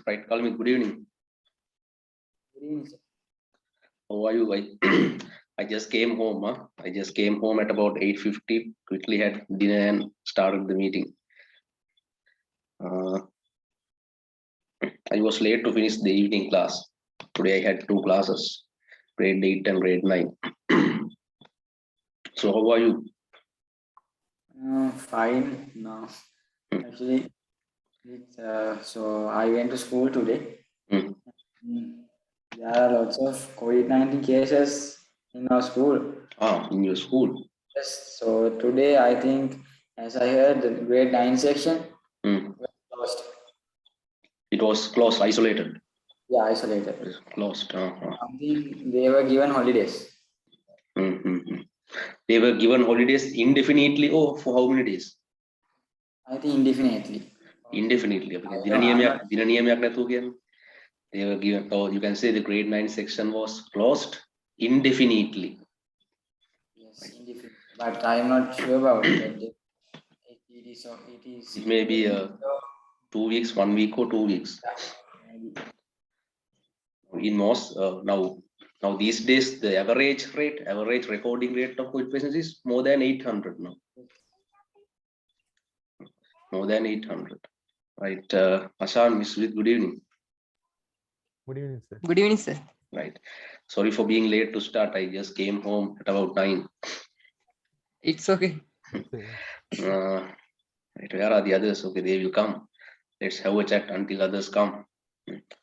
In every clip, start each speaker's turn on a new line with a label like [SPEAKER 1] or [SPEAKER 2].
[SPEAKER 1] Right, Kalmit, good evening.
[SPEAKER 2] Good evening, sir.
[SPEAKER 1] How are you? I just came home. I just came home at about 8:50. Quickly had dinner and started the meeting. Uh, I was late to finish the evening class. Today I had two classes, grade 8 and grade 9. So how are you?
[SPEAKER 2] Fine. No, actually, so I went to school today.
[SPEAKER 1] Hmm.
[SPEAKER 2] There are lots of COVID-19 cases in our school.
[SPEAKER 1] In your school.
[SPEAKER 2] Yes. So today, I think, as I heard, the grade 9 section
[SPEAKER 1] Hmm.
[SPEAKER 2] was closed.
[SPEAKER 1] It was closed, isolated.
[SPEAKER 2] Yeah, isolated.
[SPEAKER 1] It's closed.
[SPEAKER 2] Something they were given holidays.
[SPEAKER 1] They were given holidays indefinitely. Oh, for how many days?
[SPEAKER 2] I think indefinitely.
[SPEAKER 1] Indefinitely.
[SPEAKER 2] I'm not.
[SPEAKER 1] They were given, or you can say the grade 9 section was closed indefinitely.
[SPEAKER 2] Yes, indefinitely. But I'm not sure about that. It is.
[SPEAKER 1] It may be 2 weeks, 1 week, or 2 weeks.
[SPEAKER 2] Maybe.
[SPEAKER 1] In most now these days, the average recording rate of COVID patients is more than 800 now. More than 800. Right. Ashan, Miss Smith, good evening.
[SPEAKER 3] Good evening, sir.
[SPEAKER 4] Good evening, sir.
[SPEAKER 1] Right. Sorry for being late to start. I just came home at about 9.
[SPEAKER 4] It's okay.
[SPEAKER 1] Right, where are the others? Okay, they will come. Let's have a chat until others come.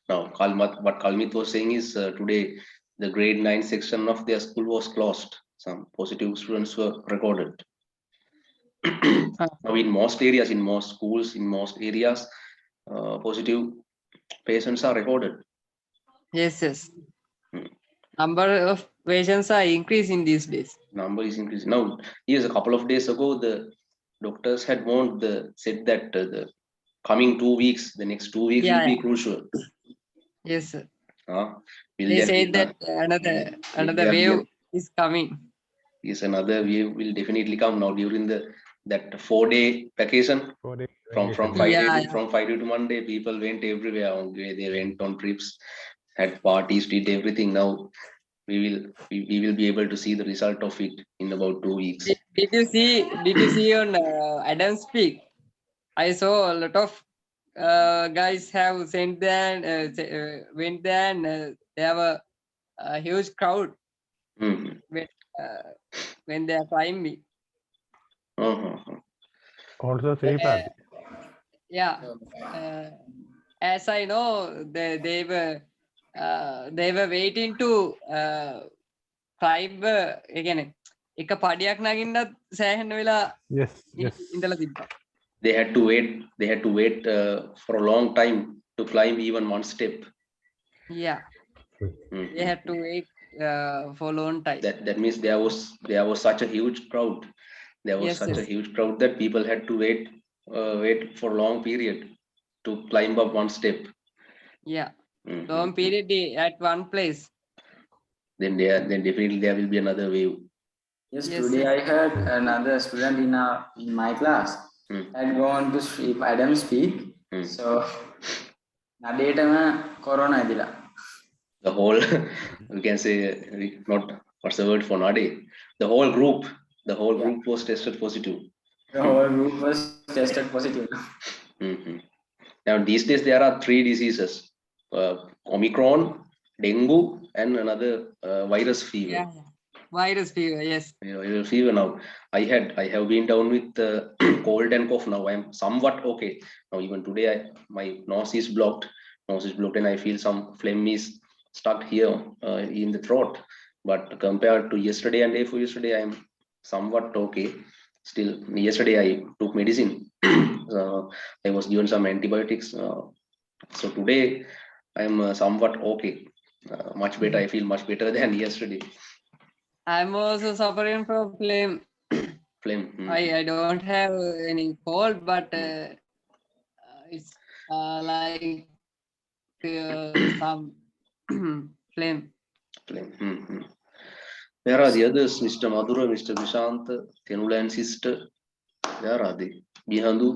[SPEAKER 1] Now, what Kalmit was saying is today the grade 9 section of their school was closed. Some positive students were recorded. Now, in most areas, in most schools, in most areas, positive patients are recorded.
[SPEAKER 4] Yes, yes.
[SPEAKER 1] Hmm.
[SPEAKER 4] Number of patients are increasing these days.
[SPEAKER 1] Number is increasing. Now, yes, a couple of days ago, the doctors had said that the coming 2 weeks, the next 2 weeks will be crucial.
[SPEAKER 4] Yes, sir.
[SPEAKER 1] Will
[SPEAKER 4] They
[SPEAKER 1] there
[SPEAKER 4] said
[SPEAKER 1] be,
[SPEAKER 4] that another wave is coming.
[SPEAKER 1] Yes, another wave will definitely come now during that 4-day vacation. From 5 day to Monday, people went everywhere. They went on trips, had parties, did everything. Now we will be able to see the result of it in about 2 weeks.
[SPEAKER 4] Did you see on Adam's Peak? I saw a lot of guys have sent there, went there, and there were a huge crowd when they are climbing.
[SPEAKER 3] Also, free party.
[SPEAKER 4] Yeah. As I know, they were waiting to climb again. එක පඩියක් නගින්නත් සෑහෙන වෙලා ඉඳලා තිබ්බා.
[SPEAKER 1] They had to wait for a long time to climb even one step.
[SPEAKER 4] Yeah. They had to wait for a long time.
[SPEAKER 1] That means there was such a huge crowd. There was such a huge crowd that people had to wait for a long period to climb up one step.
[SPEAKER 4] Yeah. Long period at one place.
[SPEAKER 1] Then definitely there will be another wave.
[SPEAKER 2] Yes, today I heard another student in my class had gone to sleep Adam's Peak. So, nadetama corona idila.
[SPEAKER 1] The whole, we can say, not what's the word for Nade? The whole group was tested positive.
[SPEAKER 2] The whole group was tested positive.
[SPEAKER 1] Now these days there are 3 diseases: Omicron, dengue, and another virus fever.
[SPEAKER 4] Yeah. Virus fever, yes.
[SPEAKER 1] Viral fever now. I have been down with cold and cough. Now I'm somewhat okay. Now even today my nose is blocked, and I feel some phlegm is stuck here in the throat. But compared to yesterday and day before yesterday, I'm somewhat okay. Still, yesterday I took medicine. I was given some antibiotics. So today I'm somewhat okay. Much better. I feel much better than yesterday.
[SPEAKER 4] I'm also suffering from phlegm. I don't have any cold, but it's like some phlegm.
[SPEAKER 1] Where are the others? Mr. Madhura, Mr. Nishant, Tenulan sister. Where are they? Bihandu,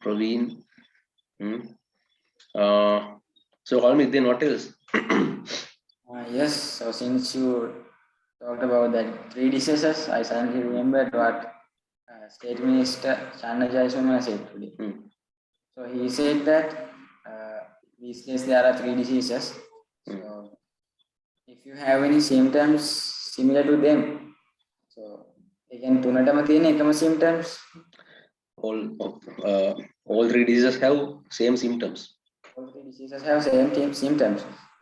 [SPEAKER 1] Praveen. So Halmid, then what else?
[SPEAKER 2] Yes, so since you talked about that three diseases, I suddenly remembered what State Minister Channa Jayasuriya said today. So he said that these days there are three diseases. So if you have any symptoms similar to them, so again, තුනටම තියෙන එකම symptoms.
[SPEAKER 1] All three diseases have same symptoms.
[SPEAKER 2] All three diseases have same symptoms.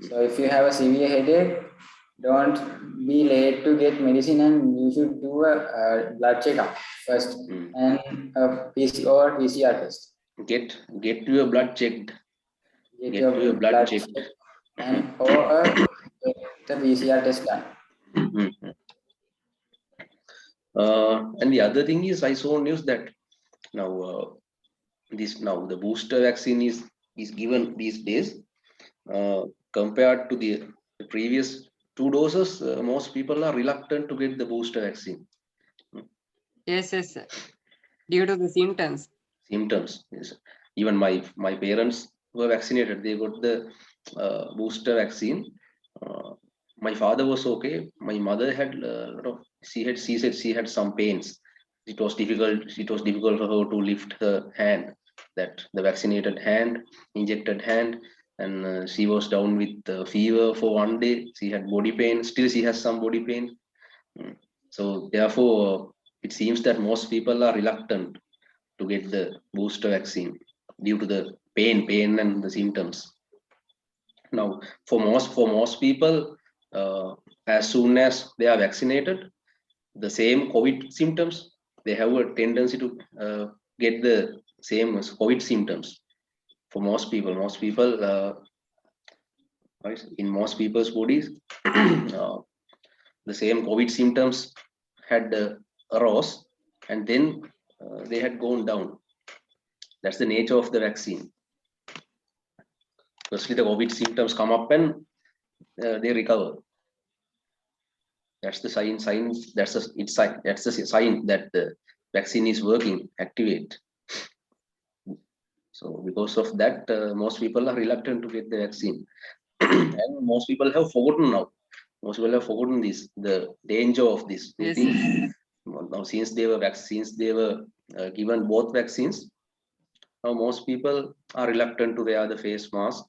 [SPEAKER 2] So if you have a severe headache, don't be late to get medicine, and you should do a blood checkup first and a PCR test.
[SPEAKER 1] Get your blood checked.
[SPEAKER 2] Get
[SPEAKER 1] Get your blood checked.
[SPEAKER 2] And or get the PCR test done.
[SPEAKER 1] And the other thing is, I saw news that now the booster vaccine is given these days. Compared to the previous 2 doses, most people are reluctant to get the booster vaccine.
[SPEAKER 4] Yes, yes. Due to the symptoms.
[SPEAKER 1] Yes. Even my parents were vaccinated. They got the booster vaccine. My father was okay. My mother had a lot of. She said she had some pains. It was difficult for her to lift her hand. That the vaccinated hand, injected hand, and she was down with fever for 1 day. She had body pain. Still, she has some body pain. So therefore, it seems that most people are reluctant to get the booster vaccine due to the pain and the symptoms. Now, for most people, as soon as they are vaccinated, the same COVID symptoms, they have a tendency to get the same as COVID symptoms. For most people, in most people's bodies, the same COVID symptoms had arose, and then they had gone down. That's the nature of the vaccine. Firstly, the COVID symptoms come up and they recover. That's the sign. That's the sign that the vaccine is working. Activate. So because of that, most people are reluctant to get the vaccine, and most people have forgotten now. Most people have forgotten the danger of this. They
[SPEAKER 4] Yes.
[SPEAKER 1] think now since they were given both vaccines, now most people are reluctant to wear the face mask.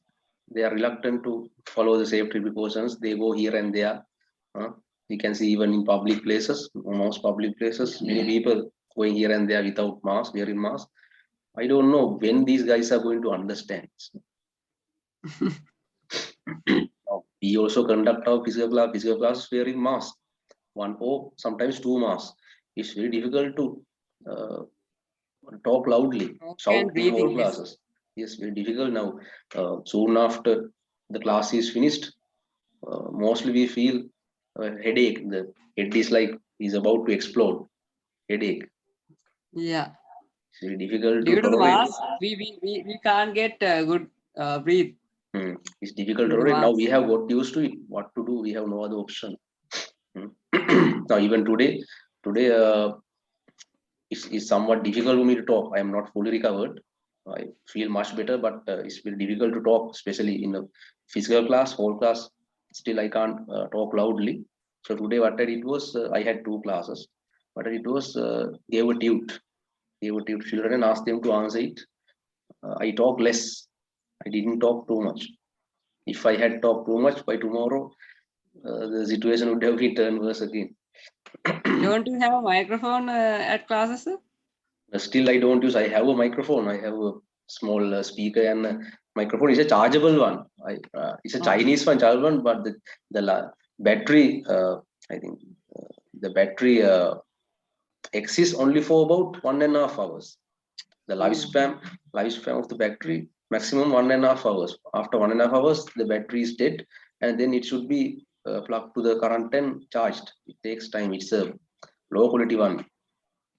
[SPEAKER 1] They are reluctant to follow the safety precautions. They go here and there. We can see even in public places, most public places, many people going here and there without mask, wearing mask. I don't know when these guys are going to understand. We also conduct our physical class wearing mask, one or sometimes 2 masks. It's very difficult to talk loudly, shout in all classes. Yes, very difficult now. Soon after the class is finished, mostly we feel headache. The head is about to explode. Headache.
[SPEAKER 4] Yeah.
[SPEAKER 1] It's very difficult
[SPEAKER 4] Due
[SPEAKER 1] to
[SPEAKER 4] to the
[SPEAKER 1] tolerate.
[SPEAKER 4] mask, we can't get good breathe.
[SPEAKER 1] It's difficult to tolerate. Now we have got used to it. What to do? We have no other option. Now even today, it's somewhat difficult for me to talk. I am not fully recovered. I feel much better, but it's very difficult to talk, especially in a physical class, whole class. Still, I can't talk loudly. So today, what I did was I had 2 classes. What I did was gave a tute children and asked them to answer it. I talk less. I didn't talk too much. If I had talked too much, by tomorrow, the situation would have been turned worse again.
[SPEAKER 4] Don't you have a microphone at classes, sir?
[SPEAKER 1] Still, I don't use. I have a microphone. I have a small speaker and microphone is a chargeable one. It's a Chinese one, chargeable one, but the battery, I think, the battery exists only for about 1.5 hours. The lifespan of the battery maximum 1.5 hours. After 1.5 hours, the battery is dead, and then it should be plugged to the current and charged. It takes time. It's a low quality one.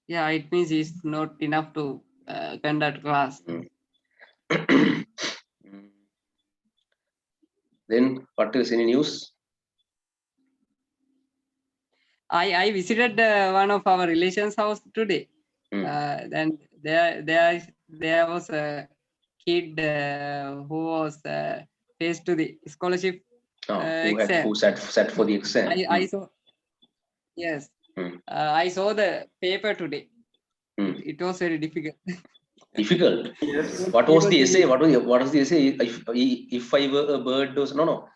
[SPEAKER 4] Yeah, it means it's not enough to conduct class.
[SPEAKER 1] Then what else? Any news?
[SPEAKER 4] I visited one of our relations' house today. Then there was a kid who was face to the scholarship exam.
[SPEAKER 1] Who sat for the exam.
[SPEAKER 4] I saw, yes,
[SPEAKER 1] Hmm.
[SPEAKER 4] I saw the paper today.
[SPEAKER 1] Hmm.
[SPEAKER 4] It was very difficult.
[SPEAKER 1] Difficult.
[SPEAKER 2] Yes.
[SPEAKER 1] What was the essay?
[SPEAKER 4] Because
[SPEAKER 1] What was the essay? If I were a bird, was no.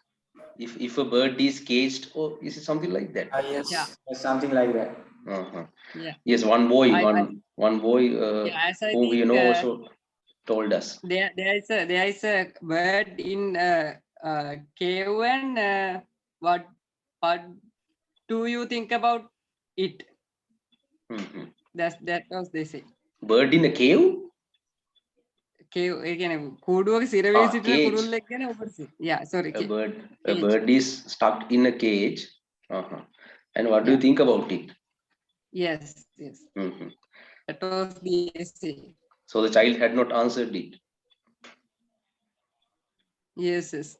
[SPEAKER 1] If a bird is caged, or is it something like that?
[SPEAKER 2] Yes.
[SPEAKER 4] Yeah.
[SPEAKER 2] Something like that.
[SPEAKER 1] Uh-huh.
[SPEAKER 4] Yeah.
[SPEAKER 1] Yes, one boy,
[SPEAKER 4] I-
[SPEAKER 1] one boy
[SPEAKER 4] Yeah, as I
[SPEAKER 1] whom we
[SPEAKER 4] think,
[SPEAKER 1] know also told us.
[SPEAKER 4] there is a bird in cave, and what do you think about it?
[SPEAKER 1] Mhm.
[SPEAKER 4] That was they say.
[SPEAKER 1] Bird in a cave?
[SPEAKER 4] Cave, ඒ කියන්නේ කූඩුවක සිරවී සිටින
[SPEAKER 1] cage.
[SPEAKER 4] කුරුල්ලෙක් ගැන උපරිසි. Yeah, sorry.
[SPEAKER 1] A
[SPEAKER 4] Cage.
[SPEAKER 1] bird is stuck in a cage. Uh-huh. And what do you think about it?
[SPEAKER 4] Yes, yes.
[SPEAKER 1] Mhm.
[SPEAKER 4] That was the essay.
[SPEAKER 1] So the child had not answered it.
[SPEAKER 4] Yes, yes.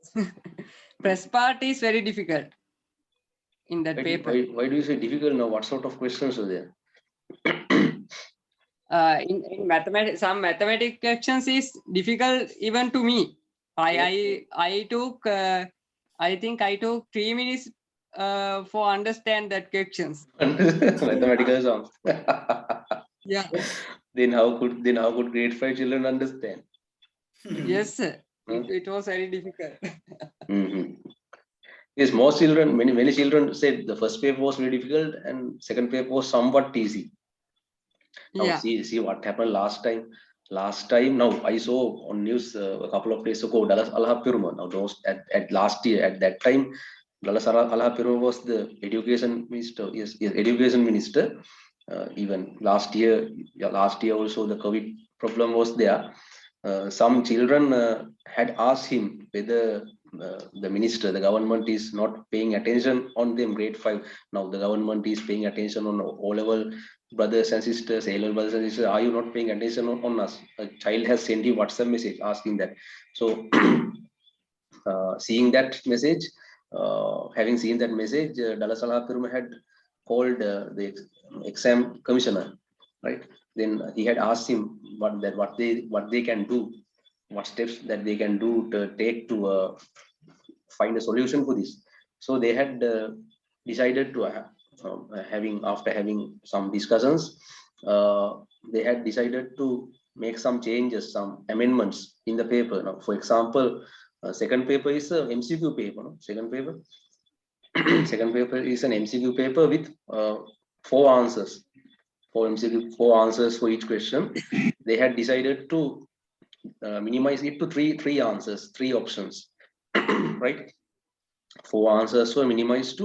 [SPEAKER 4] Press part is very difficult in that paper.
[SPEAKER 1] Why do you say difficult now? What sort of questions are there?
[SPEAKER 4] In mathematics, some mathematics questions is difficult even to me. I took I think I took 3 minutes for understand that questions.
[SPEAKER 1] Mathematical songs.
[SPEAKER 4] Yeah.
[SPEAKER 1] Then how could grade 5 children understand?
[SPEAKER 4] Yes, sir.
[SPEAKER 1] Huh?
[SPEAKER 4] It was very difficult.
[SPEAKER 1] Mhm. Yes, most children, many children said the first paper was very difficult and second paper was somewhat easy. Now
[SPEAKER 4] Yeah.
[SPEAKER 1] see what happened last time. Last time, now I saw on news a couple of days ago, Dallas Alhapiruma. Now those at last year, at that time, Dallas Alhapiruma was the education minister. Yes, education minister. Even last year also the COVID problem was there. Some children had asked him whether the minister, the government is not paying attention on them, grade 5. Now the government is paying attention on O-level brothers and sisters, A-level brothers and sisters. Are you not paying attention on us? A child has sent you WhatsApp message asking that. So seeing that message, having seen that message, Dallas Alhapiruma had called the exam commissioner, right? Then he had asked him what they can do, what steps that they can do to take to find a solution for this. So they had decided to after having some discussions, they had decided to make some changes, some amendments in the paper. Now, for example, second paper is a MCQ paper. No? Second paper is an MCQ paper with 4 answers. 4 answers for each question. They had decided to minimize it to three answers, 3 options. Right? 4 answers were minimized to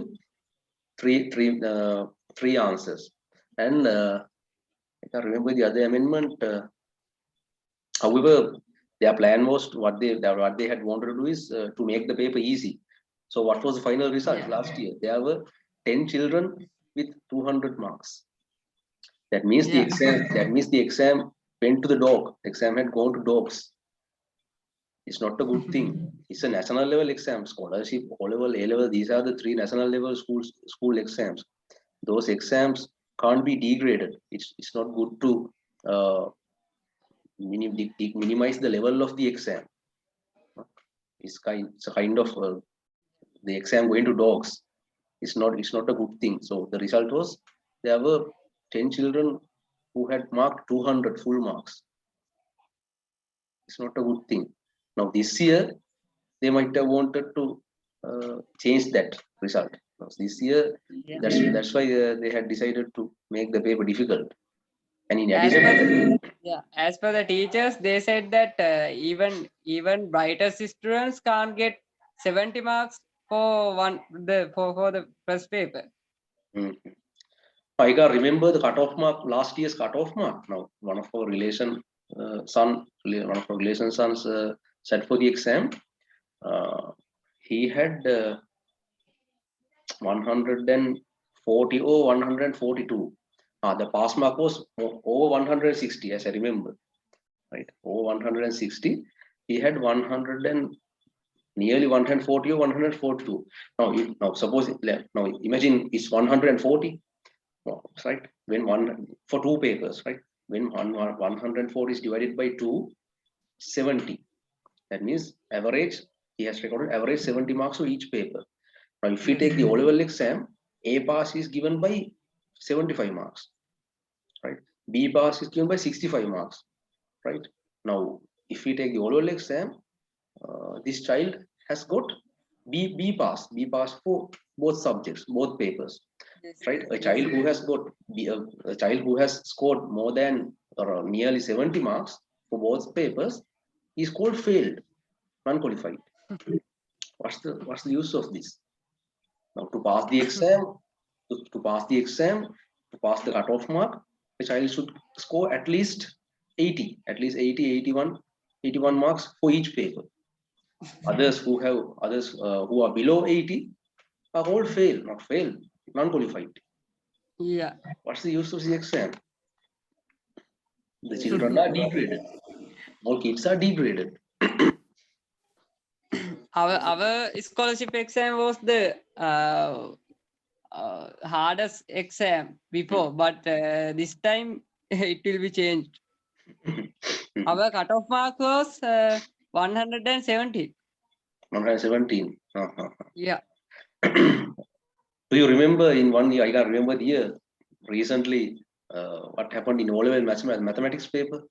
[SPEAKER 1] three answers. And I can't remember the other amendment. However, their plan was what they had wanted to do is to make the paper easy. So what was the final result?
[SPEAKER 4] Yeah.
[SPEAKER 1] Last year there were 10 children with 200 marks. That means the exam went to the dog. The exam had gone to dogs. It's not a good thing. It's a national level exam, scholarship, O-level, A-level. These are the 3 national level school exams. Those exams can't be degraded. It's not good to minimize the level of the exam. It's a kind of the exam going to dogs. It's not a good thing. So the result was there were 10 children who had marked 200 full marks. It's not a good thing. Now this year they might have wanted to change that result. Now, this year,
[SPEAKER 4] Yeah.
[SPEAKER 1] that's why they had decided to make the paper difficult. And in
[SPEAKER 4] As
[SPEAKER 1] addition,
[SPEAKER 4] per the teachers, they said that even brightest students can't get 70 marks for the first paper.
[SPEAKER 1] I can remember the cutoff mark, last year's cutoff mark. Now, one of our sons sat for the exam. He had 140 or 142. The pass mark was over 160, as I remember. Right, over 160. He had 100 and nearly 140 or 142. Now suppose now imagine it's 140. Right, when for 2 papers, right? When 140 is divided by 2, 70. That means average He has recorded average 70 marks for each paper. Now, if we take the O-level exam, A pass is given by 75 marks, right? B pass is given by 65 marks, right? Now, if we take the O-level exam, this child has got B pass for both subjects, both papers, right? A child who has got a child who has scored more than or nearly 70 marks for both papers is called failed, non-qualified. What's the use of this? Now, to pass the exam, to pass the cutoff mark, the child should score at least 80, 81 marks for each paper. Others who are below 80 are all fail, not fail, non-qualified.
[SPEAKER 4] Yeah.
[SPEAKER 1] What's the use of the exam? The children are degraded. All kids are degraded.
[SPEAKER 4] Our scholarship exam was the hardest exam before, but this time it will be changed. Our cutoff mark was 117.
[SPEAKER 1] 117.
[SPEAKER 4] Yeah.
[SPEAKER 1] Do you remember in one year? I can't remember the year. Recently, what happened in O-level mathematics paper?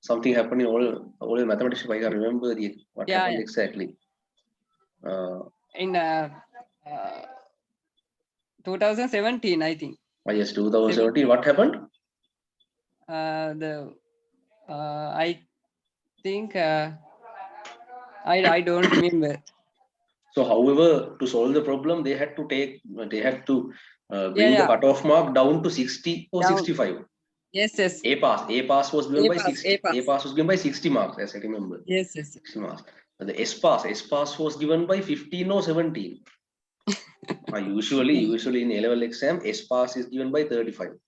[SPEAKER 1] Something happened in O-level mathematics. I can't remember what happened exactly.
[SPEAKER 4] In 2017, I think.
[SPEAKER 1] Yes, 2017. What happened?
[SPEAKER 4] I think I don't remember.
[SPEAKER 1] So, however, to solve the problem, they had to bring the cutoff mark down to 60 or 65.
[SPEAKER 4] Yes.
[SPEAKER 1] A pass was given by 60. A pass was given by 60 marks, as I remember.
[SPEAKER 4] Yes.
[SPEAKER 1] 60 marks. The S pass was given by 15 or 17. Usually in A-level exam, S pass is given by 35.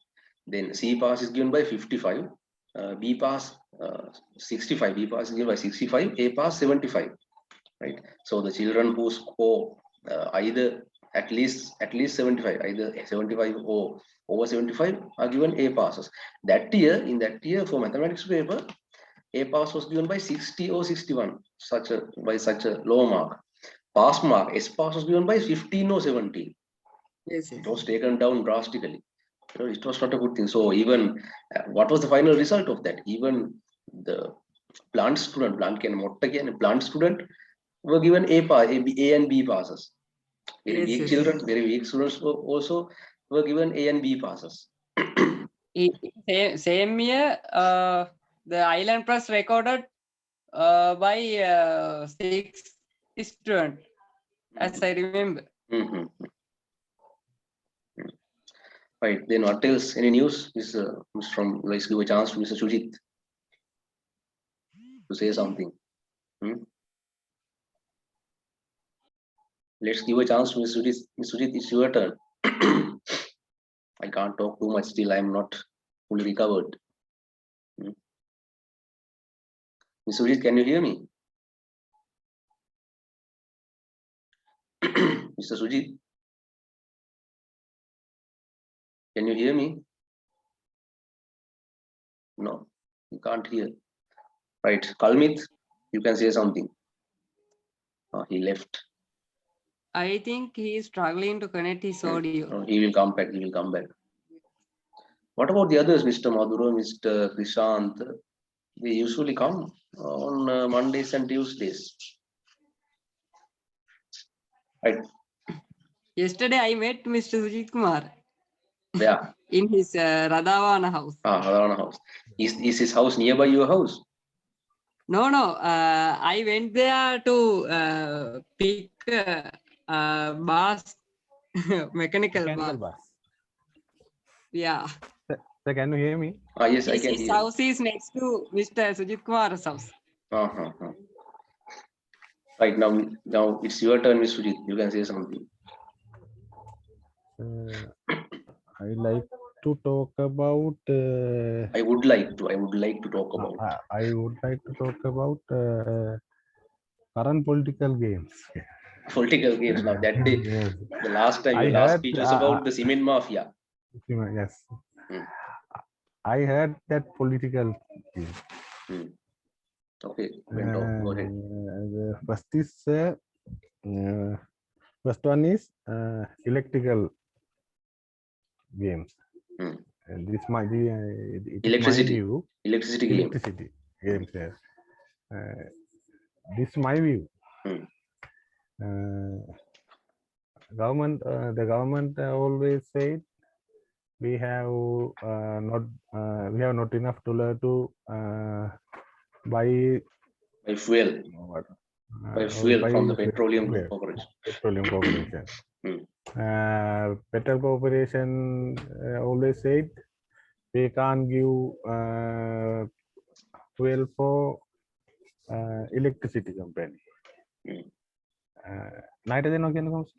[SPEAKER 1] Then C pass is given by 55. B pass 65. B pass is given by 65. A pass 75. Right. So the children who score either at least 75, either 75 or over 75 are given A passes. In that year for mathematics paper, A pass was given by 60 or 61, such a low mark. Pass mark, S pass was given by 15 or 17.
[SPEAKER 4] Yes.
[SPEAKER 1] It was taken down drastically. It was not a good thing. So even what was the final result of that? Even the plant student were given A and B passes. Very weak students also were given A and B passes.
[SPEAKER 4] Same year, the Island Press recorded by 6 students, as I remember.
[SPEAKER 1] Right. Then what else? Any news? Let's give a chance to Mr. Sujit to say something. Let's give a chance to Mr. Sujit. Mr. Sujit, it's your turn. I can't talk too much still. I'm not fully recovered. Mr. Sujit, can you hear me? Mr. Sujit, can you hear me? No, you can't hear. Right. Kalmit, you can say something. He left.
[SPEAKER 4] I think he is struggling to connect his audio.
[SPEAKER 1] He will come back. What about the others, Mr. Madhuro, Mr. Krishant? They usually come on Mondays and Tuesdays. Right.
[SPEAKER 4] Yesterday I met Mr. Sujit Kumar.
[SPEAKER 1] Yeah.
[SPEAKER 4] In his Radhavana house.
[SPEAKER 1] Radhavana house. Is his house nearby your house?
[SPEAKER 4] No. I went there to pick bus, mechanical bus. Yeah.
[SPEAKER 3] So can you hear me?
[SPEAKER 1] Yes, I can hear.
[SPEAKER 4] His house is next to Mr. Sujit Kumar's house.
[SPEAKER 1] Right, now it's your turn, Mr. Sujit. You can say something.
[SPEAKER 3] I like to talk about.
[SPEAKER 1] I would like to talk about.
[SPEAKER 3] I would like to talk about current political games.
[SPEAKER 1] Political games. Now that day,
[SPEAKER 3] Yes.
[SPEAKER 1] the last time your last speech was about the cement mafia.
[SPEAKER 3] Yes. I heard that political game.
[SPEAKER 1] Okay, went off. Go ahead.
[SPEAKER 3] The first one is electrical games. And this might be it is my
[SPEAKER 1] Electricity.
[SPEAKER 3] view.
[SPEAKER 1] Electricity game.
[SPEAKER 3] Electricity games. Yes. This my view. Government, the government always said we have not enough dollar to buy
[SPEAKER 1] Fuel. By fuel from the petroleum
[SPEAKER 3] fuel.
[SPEAKER 1] corporation.
[SPEAKER 3] Petroleum corporation. Petrol corporation always said we can't give fuel for electricity company. Nitrogen again comes.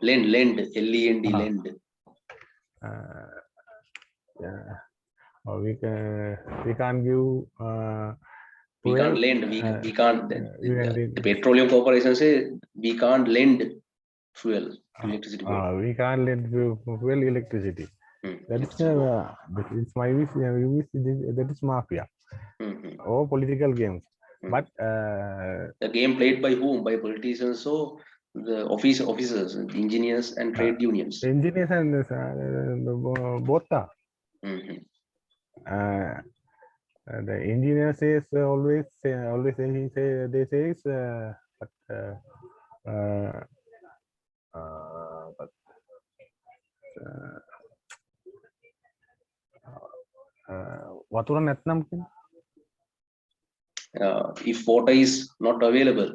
[SPEAKER 1] Lend, LEND, lend.
[SPEAKER 3] Or we can't give.
[SPEAKER 1] We can't lend. We can't. The
[SPEAKER 3] we
[SPEAKER 1] petroleum corporation say we can't lend fuel to electricity.
[SPEAKER 3] We can't lend fuel electricity. That is it's my wish. That is mafia or political games. But
[SPEAKER 1] the game played by whom? By politicians. So the officers, engineers, and trade unions.
[SPEAKER 3] Engineers and both are. The engineer says always they say වතුර නැත්නම්
[SPEAKER 1] if water is not available.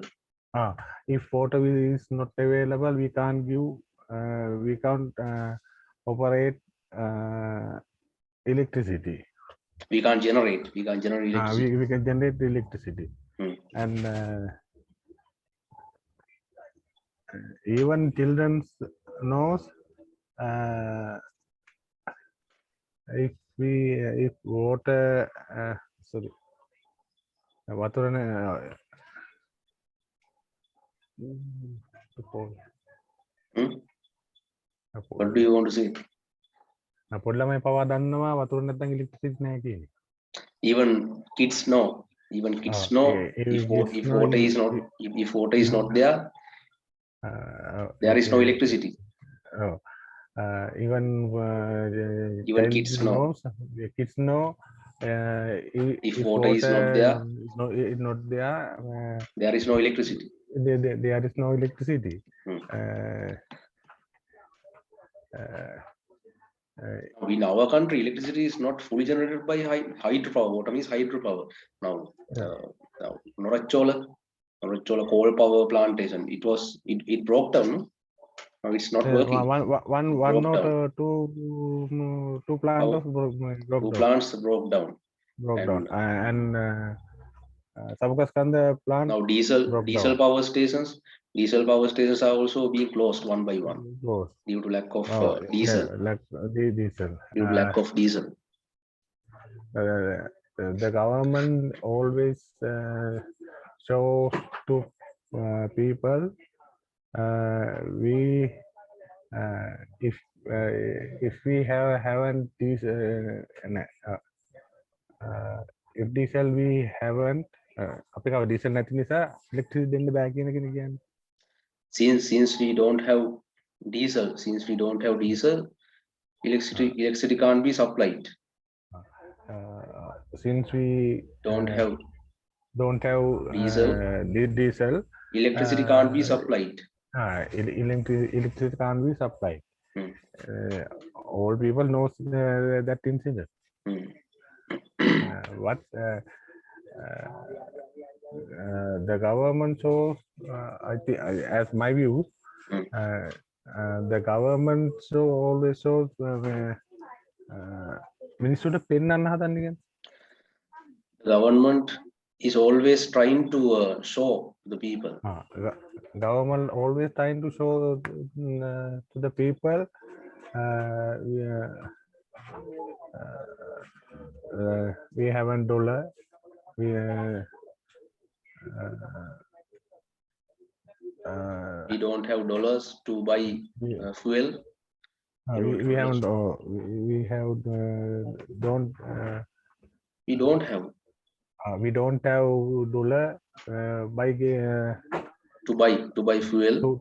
[SPEAKER 3] If water is not available, we can't give we can't operate electricity.
[SPEAKER 1] We can't generate electricity.
[SPEAKER 3] We can generate electricity. And even children knows if water sorry water
[SPEAKER 1] What do you want to say?
[SPEAKER 3] පොඩ්ඩමයි පවා දන්නවා වතුර නැත්නම් electricity නැහැ කියන්නේ.
[SPEAKER 1] Even kids know. If water is not there, there is no electricity.
[SPEAKER 3] Even
[SPEAKER 1] kids know.
[SPEAKER 3] Kids know
[SPEAKER 1] if water is not there, there is no electricity.
[SPEAKER 3] There is no electricity.
[SPEAKER 1] In our country, electricity is not fully generated by hydropower. What means hydropower? Now, Norachola coal power plantation. It broke down. Now it's not working.
[SPEAKER 3] One or two plants broke down.
[SPEAKER 1] Two plants broke down.
[SPEAKER 3] And Sabakaskanda plant.
[SPEAKER 1] Now diesel power stations are also being closed one by one due to lack of diesel. Due to lack of diesel.
[SPEAKER 3] The government always show to people if we haven't this if diesel we haven't අපි කව diesel නැති නිසා electricity දෙන්න බෑ කියන එක කියන්නේ.
[SPEAKER 1] Since we don't have diesel, electricity can't be supplied.
[SPEAKER 3] Since we don't have diesel,
[SPEAKER 1] electricity can't be supplied.
[SPEAKER 3] Electricity can't be supplied. All people knows that incident. What the government shows, I think, as my view, the government always shows මිනිස්සුන්ට පෙන්වන්න හදන්නේ කියන්නේ.
[SPEAKER 1] Government is always trying to show the people.
[SPEAKER 3] Government always trying to show to the people we haven't dollar.
[SPEAKER 1] We don't have dollars to buy fuel.
[SPEAKER 3] We haven't. We have don't.
[SPEAKER 1] We don't have.
[SPEAKER 3] We don't have dollar by
[SPEAKER 1] to buy fuel.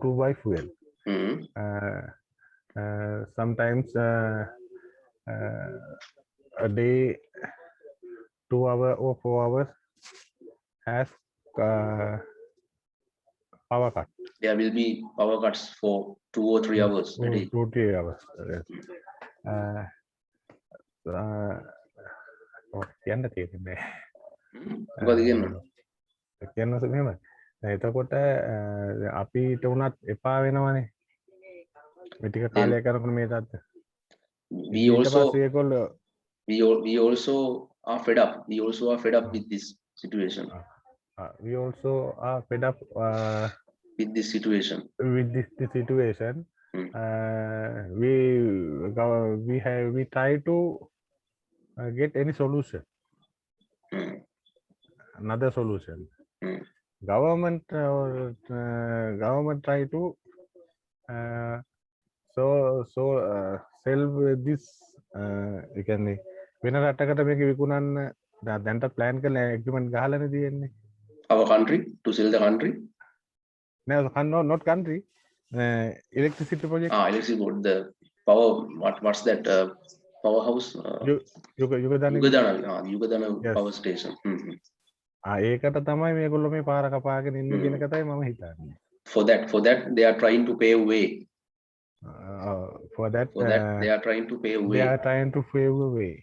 [SPEAKER 3] To buy fuel.
[SPEAKER 1] Mm.
[SPEAKER 3] Sometimes a day, 2 hours or 4 hours has power cut.
[SPEAKER 1] There will be power cuts for 2 or 3 hours a day.
[SPEAKER 3] 2 or 3 hours. Yes. කියන්න තියෙන්නේ කියන්න මෙහෙම එතකොට අපිට උනත් එපා වෙනවනේ මේ ටික කාලයක් කරනකොට මේ තත්ත්වය
[SPEAKER 1] we also are fed up with this situation.
[SPEAKER 3] We also are fed up
[SPEAKER 1] with this situation.
[SPEAKER 3] We try to get any solution. Another solution. Government try to sell this කියන්නේ වෙන රටකට මේක විකුණන්න දැන්ට plan කරලා agreement ගහලානේ තියෙන්නේ.
[SPEAKER 1] Our country to sell the country.
[SPEAKER 3] No, not country. Electricity project.
[SPEAKER 1] Electricity board. The power. What's that? Powerhouse. Yugadana power station.
[SPEAKER 3] ඒකට තමයි මේගොල්ලෝ මේ පාර කපාගෙන ඉන්නේ කියන එකයි මම හිතන්නේ.
[SPEAKER 1] For that they are trying to pave way.
[SPEAKER 3] For that
[SPEAKER 1] they are trying to pave way.
[SPEAKER 3] They are trying to pave a way.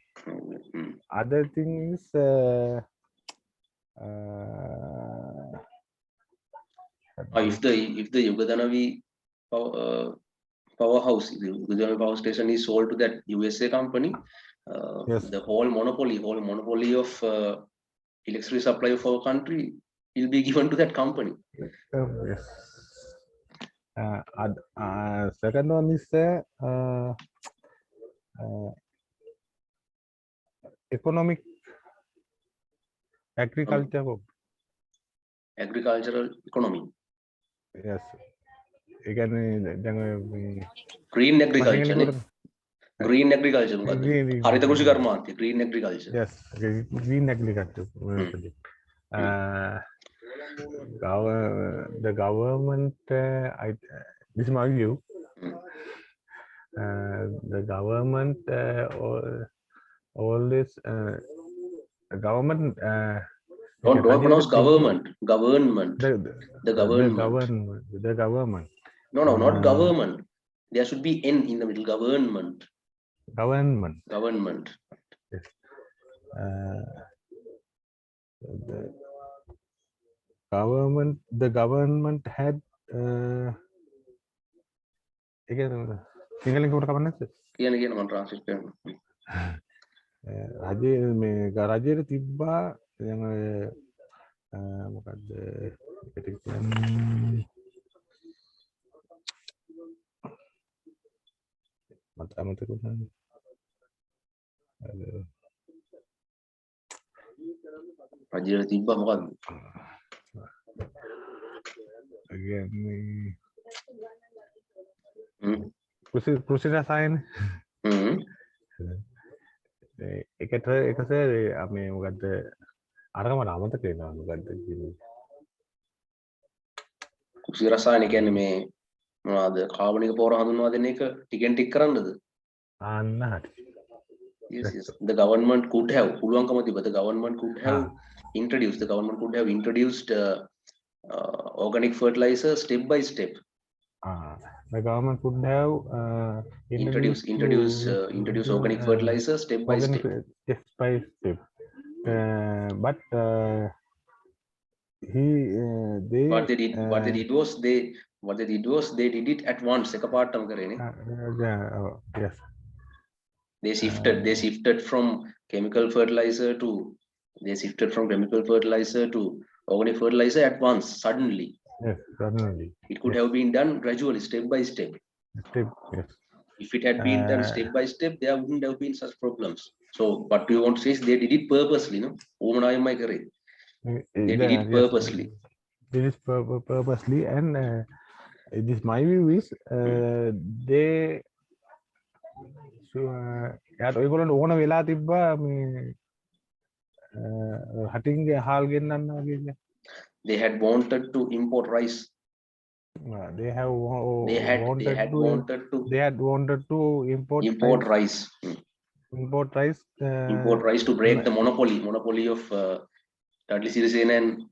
[SPEAKER 3] Other thing is
[SPEAKER 1] if the Yugadanavi powerhouse, the Yugadanavi power station is sold to that USA company,
[SPEAKER 3] yes.
[SPEAKER 1] The whole monopoly of electricity supply of our country will be given to that company.
[SPEAKER 3] Yes. Second one is economic agricultural
[SPEAKER 1] economy.
[SPEAKER 3] Yes. Again,
[SPEAKER 1] green agriculture. Green agriculture. Harita Krishi Karmanti. Green agriculture.
[SPEAKER 3] Yes. Green agriculture. The government, this is my view. The government always government.
[SPEAKER 1] Don't pronounce government. Government.
[SPEAKER 3] The government.
[SPEAKER 1] No, not government. There should be N in the middle. Government.
[SPEAKER 3] Yes. The government had again single කොට කවන්න නැද්ද
[SPEAKER 1] කියන මම translate කරනවා
[SPEAKER 3] රජයේ තිබ්බා දැන් මොකද්ද ඒකට කියන්නේ මට අමතක වුණා
[SPEAKER 1] රජයේ තිබ්බා මොකද්ද
[SPEAKER 3] කෘෂි රසායන එකට මේ මොකද්ද අරක මට අමතක වෙනවා මොකද්ද කියන්නේ
[SPEAKER 1] කෘෂි රසායන කියන්නේ මේ මොනවාද කාබනික පොර හඳුන්වා දෙන එක ටිකෙන් ටික කරන්නද
[SPEAKER 3] අන්න හරි
[SPEAKER 1] yes the government could have පුළුවන්කම තිබ්බ the government could have introduced organic fertilizer step by step.
[SPEAKER 3] The government could have
[SPEAKER 1] introduce organic fertilizer step by step.
[SPEAKER 3] But
[SPEAKER 1] what they did was they did it at once. එකපාරටම කරේනේ.
[SPEAKER 3] Yes.
[SPEAKER 1] They shifted from chemical fertilizer to organic fertilizer at once, suddenly.
[SPEAKER 3] Yes, suddenly.
[SPEAKER 1] It could have been done gradually, step by step.
[SPEAKER 3] Yes.
[SPEAKER 1] If it had been done step by step, there wouldn't have been such problems. So what you want to say is they did it purposely, no? They did it purposely.
[SPEAKER 3] This is purposely, and this my view is they so ඔයගොල්ලන්ට ඕන වෙලා තිබ්බා මේ හටින්ගේ හාල් ගෙන්නන්න වගේ.
[SPEAKER 1] They had wanted to import rice.
[SPEAKER 3] They have
[SPEAKER 1] They had wanted to
[SPEAKER 3] they had wanted to import
[SPEAKER 1] rice.
[SPEAKER 3] import rice
[SPEAKER 1] Import rice to break the monopoly of Dudley Sirisena and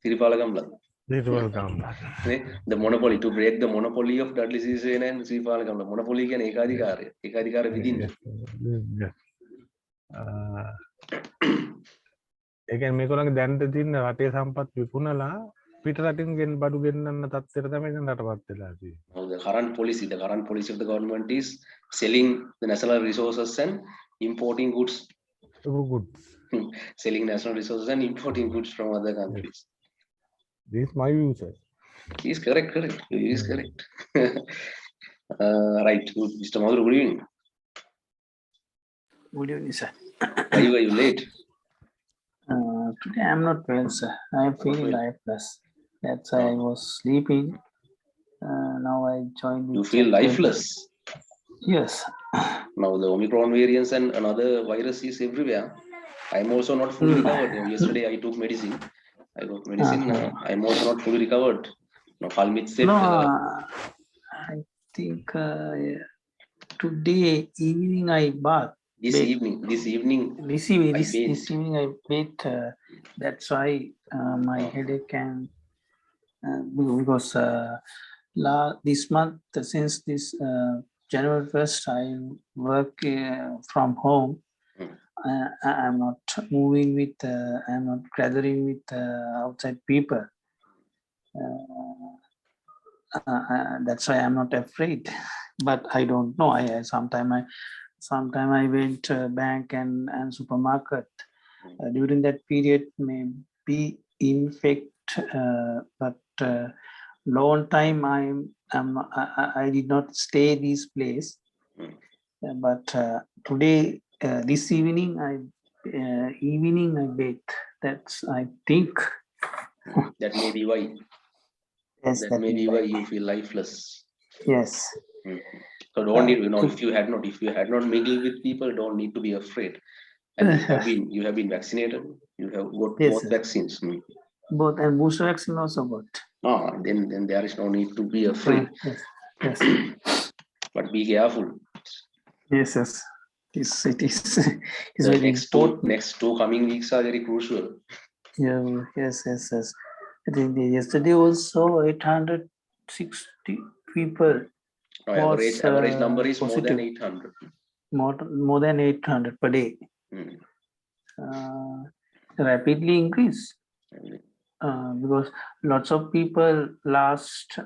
[SPEAKER 1] Siripala Gamla. The monopoly, to break the monopoly of Dudley Sirisena and Siripala Gamla. Monopoly can ekadikara within.
[SPEAKER 3] ඒකෙන් මේගොල්ලන්ගේ දැනට තියෙන රටේ සම්පත් විකුණලා පිට රටින් බඩු ගෙන්නන්න තත්ත්වයට තමයි දැන් රටපත් වෙලා තියෙන්නේ.
[SPEAKER 1] The current policy of the government is selling the national resources and importing goods. Selling national resources and importing goods from other countries.
[SPEAKER 3] This is my view, sir.
[SPEAKER 1] He is correct. He is correct. Right. Good. Mr. Madhur, good evening.
[SPEAKER 5] Good evening, sir.
[SPEAKER 1] Why were you late?
[SPEAKER 5] Today I'm not well, sir. I am feeling lifeless. That's why I was sleeping. Now I joined.
[SPEAKER 1] You feel lifeless?
[SPEAKER 5] Yes.
[SPEAKER 1] Now the Omicron variants and another virus is everywhere. I'm also not fully recovered. Yesterday I took medicine. I got medicine. I'm also not fully recovered. No,
[SPEAKER 5] I think today evening I bath.
[SPEAKER 1] This evening
[SPEAKER 5] I bathed. That's why my headache and because this month, since this January 1st, I work from home. I'm not moving with, I'm not gathering with outside people. That's why I'm not afraid. But I don't know. Sometime I went to bank and supermarket. During that period, may be infect, but long time I did not stay this place. But today, this evening, I bathe. That's, I think.
[SPEAKER 1] That may be why.
[SPEAKER 5] Yes,
[SPEAKER 1] that may be why you feel lifeless.
[SPEAKER 5] Yes.
[SPEAKER 1] So don't need, if you had not mingled with people, don't need to be afraid. And you have been vaccinated. You have got both vaccines.
[SPEAKER 5] Both, and booster vaccine also got.
[SPEAKER 1] Then there is no need to be afraid.
[SPEAKER 5] Yes.
[SPEAKER 1] But be careful.
[SPEAKER 5] Yes. It is very important.
[SPEAKER 1] Next two coming weeks are very crucial.
[SPEAKER 5] Yeah. Yes. I think yesterday also 860 people.
[SPEAKER 1] Average number is positive. More than 800.
[SPEAKER 5] More than 800 per day. Rapidly increase. Because lots of people last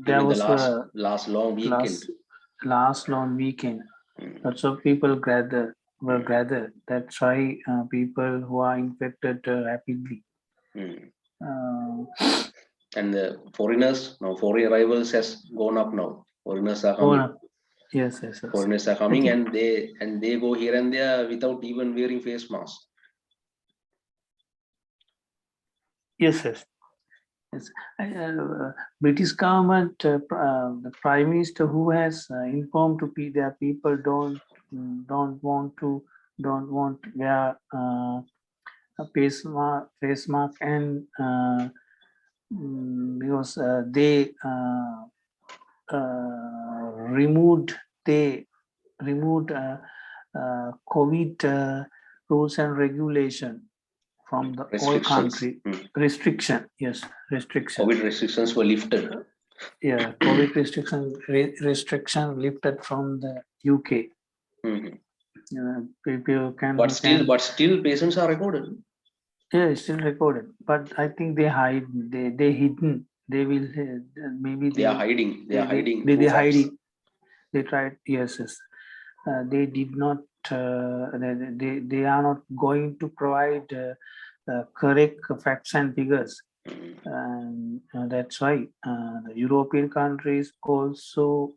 [SPEAKER 1] long weekend.
[SPEAKER 5] Last long weekend. Lots of people were gathered. That's why people who are infected rapidly.
[SPEAKER 1] And the foreign arrivals has gone up now. Foreigners are coming.
[SPEAKER 5] Yes.
[SPEAKER 1] Foreigners are coming, and they go here and there without even wearing face masks.
[SPEAKER 5] Yes. British government, the Prime Minister who has informed to their people don't want wear a face mask and because they removed COVID rules and regulation from the whole country. Restriction.
[SPEAKER 1] COVID restrictions were lifted.
[SPEAKER 5] Yeah, COVID restriction lifted from the UK. People can.
[SPEAKER 1] But still, patients are recorded.
[SPEAKER 5] Yeah, it's still recorded. But I think they hide. They hidden. They will maybe
[SPEAKER 1] they are hiding. They are hiding.
[SPEAKER 5] They hiding. They tried. Yes. They did not. They are not going to provide correct facts and figures. And that's why the European countries also,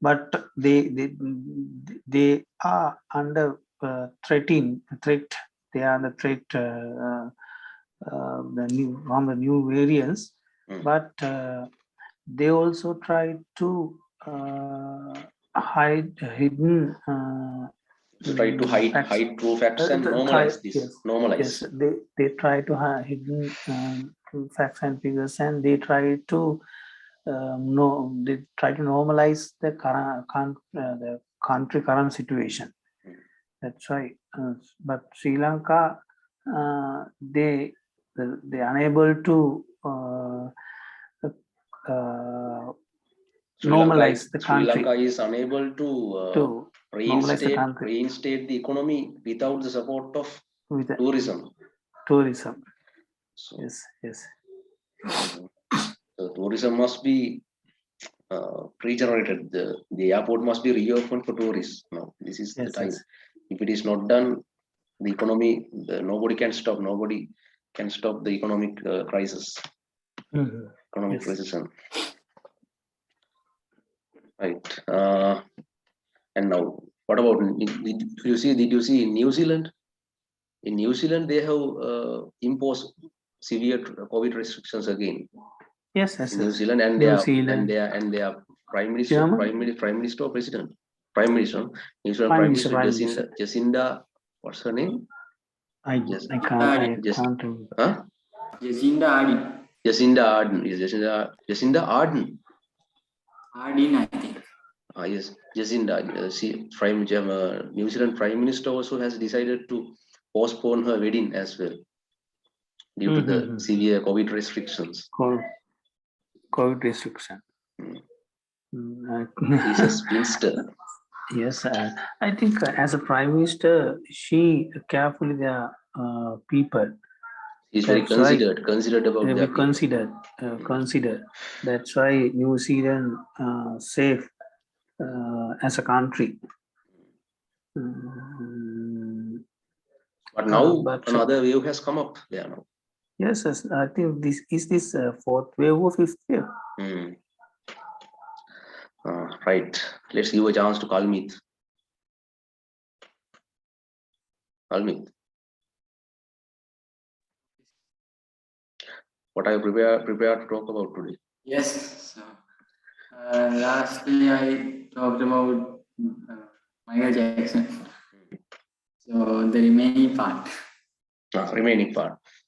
[SPEAKER 5] but they are under threat. They are under threat from the new variants, but they also try to hidden
[SPEAKER 1] try to hide true facts and normalize this.
[SPEAKER 5] Yes,
[SPEAKER 1] Normalize.
[SPEAKER 5] yes, they try to hide hidden true facts and figures, and they try to normalize the the country current situation. That's right. But Sri Lanka, they unable to normalize the country.
[SPEAKER 1] Sri Lanka is unable to reinstate the economy without the support of tourism.
[SPEAKER 5] Tourism.
[SPEAKER 1] So,
[SPEAKER 5] yes.
[SPEAKER 1] So tourism must be regenerated. The airport must be reopened for tourists. No, this is the time. If it is not done, the economy, nobody can stop. Nobody can stop the economic crisis. Economic recession. Right. And now, what about? Did you see in New Zealand? In New Zealand, they have imposed severe COVID restrictions again.
[SPEAKER 5] Yes.
[SPEAKER 1] New Zealand, and their prime minister, or president, prime minister, New Zealand prime minister, Jacinda, what's her name?
[SPEAKER 2] I can't.
[SPEAKER 1] Huh?
[SPEAKER 2] Jacinda Ardern.
[SPEAKER 1] Jacinda Ardern. Is Jacinda Ardern?
[SPEAKER 2] Ardern, I think.
[SPEAKER 1] Yes, Jacinda. New Zealand prime minister also has decided to postpone her wedding as well due to the severe COVID restrictions.
[SPEAKER 5] COVID restriction.
[SPEAKER 1] He's a spinster.
[SPEAKER 5] Yes, I think as a prime minister, she carefully the people.
[SPEAKER 1] He's very considered about that.
[SPEAKER 5] Considered. That's why New Zealand safe as a country.
[SPEAKER 1] But now another wave has come up there now.
[SPEAKER 5] Yes, I think this is fourth wave or fifth wave.
[SPEAKER 1] Right. Let's give a chance to Kalmit. What are you prepared to talk about today?
[SPEAKER 2] Yes. So, lastly, I talked about Michael Jackson. So the remaining part.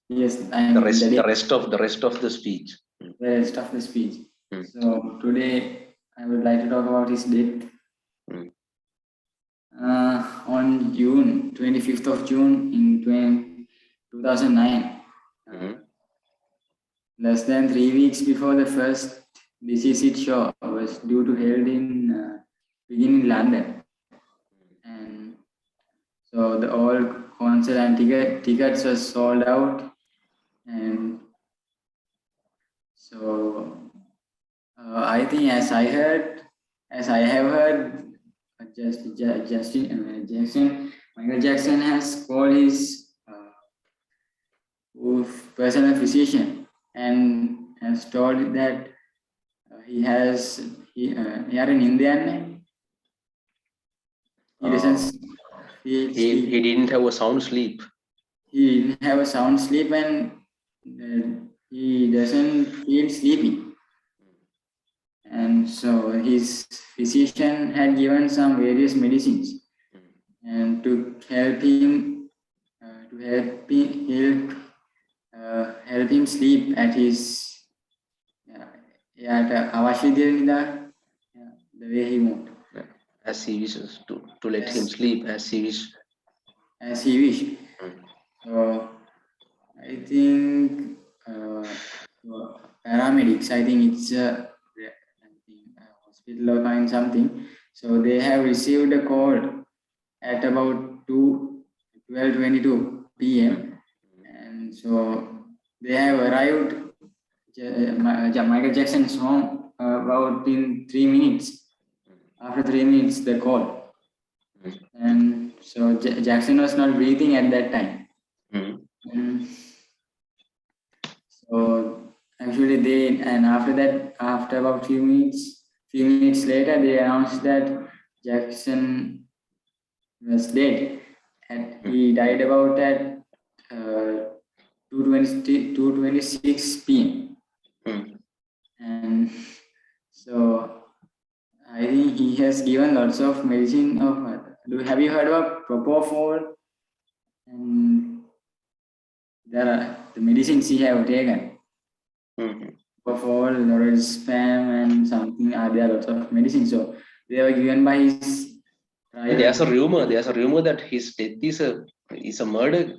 [SPEAKER 2] Yes, and
[SPEAKER 1] the rest of the speech.
[SPEAKER 2] The rest of the speech. So today I would like to talk about his death. On June 25th of June in 2009. Less than 3 weeks before the first This Is It show was due to held in London, and so the all concert and tickets were sold out, and so I think as I have heard, Michael Jackson has called his personal physician and has told that he had an Indian name.
[SPEAKER 1] He didn't have a sound sleep.
[SPEAKER 2] He didn't have a sound sleep, and he doesn't feel sleepy. And so his physician had given some various medicines, and to help him sleep at his the way he moved.
[SPEAKER 1] As he wishes to let him sleep as he wished.
[SPEAKER 2] So I think paramedics, I think it's a hospital or kind something. So they have received a call at about 12:22 p.m. and so they have arrived Michael Jackson's home about in 3 minutes. After 3 minutes, the call, and so Jackson was not breathing at that time. So actually after about few minutes later, they announced that Jackson was dead, and he died about at 2:26 p.m. And so I think he has given lots of medicine of have you heard about propofol? And there are the medicines he have taken. Propofol, lorazepam, and something. There are lots of medicines. So they were given by his.
[SPEAKER 1] There's a rumor. There's a rumor that his death is a murder.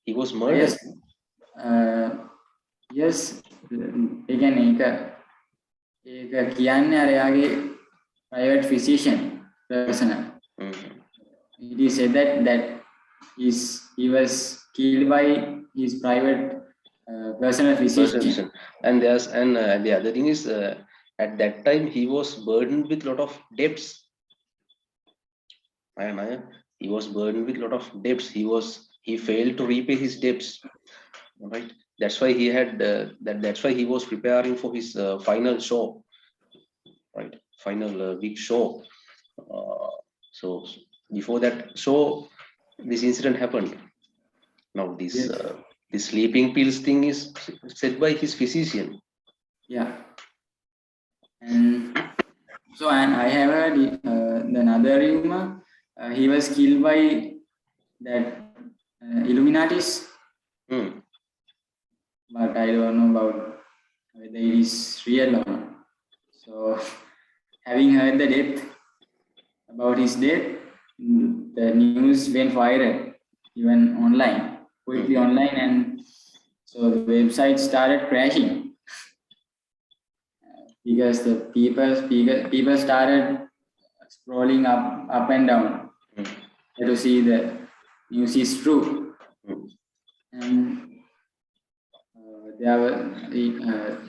[SPEAKER 1] He was murdered.
[SPEAKER 2] Yes. Again, ඒක කියන්නේ අර යාගේ private physician personal. It is said that he was killed by his private personal physician.
[SPEAKER 1] And the other thing is at that time he was burdened with lot of debts. He was burdened with lot of debts. He failed to repay his debts. Right. That's why he had that's why he was preparing for his final show, right? Final big show. So before that show, this incident happened. Now this this sleeping pills thing is said by his physician.
[SPEAKER 2] Yeah. And so, and I have heard another rumor. He was killed by that Illuminatis. But I don't know about whether it is real or not. So, having heard the death, about his death, the news went viral, even online, quickly online, and so the website started crashing because the people started scrolling up and down to see the news is true. And there were